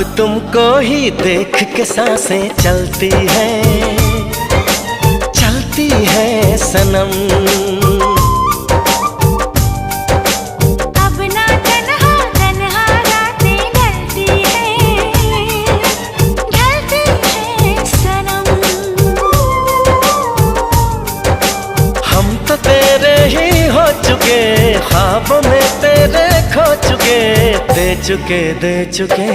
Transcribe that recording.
अब तुमको ही देख के सांसें चलती है सनम। अब ना तन्हा तन्हा रातें ढलती है सनम। हम तो तेरे ही हो चुके, ख्वाबों में तेरे खो चुके, दे चुके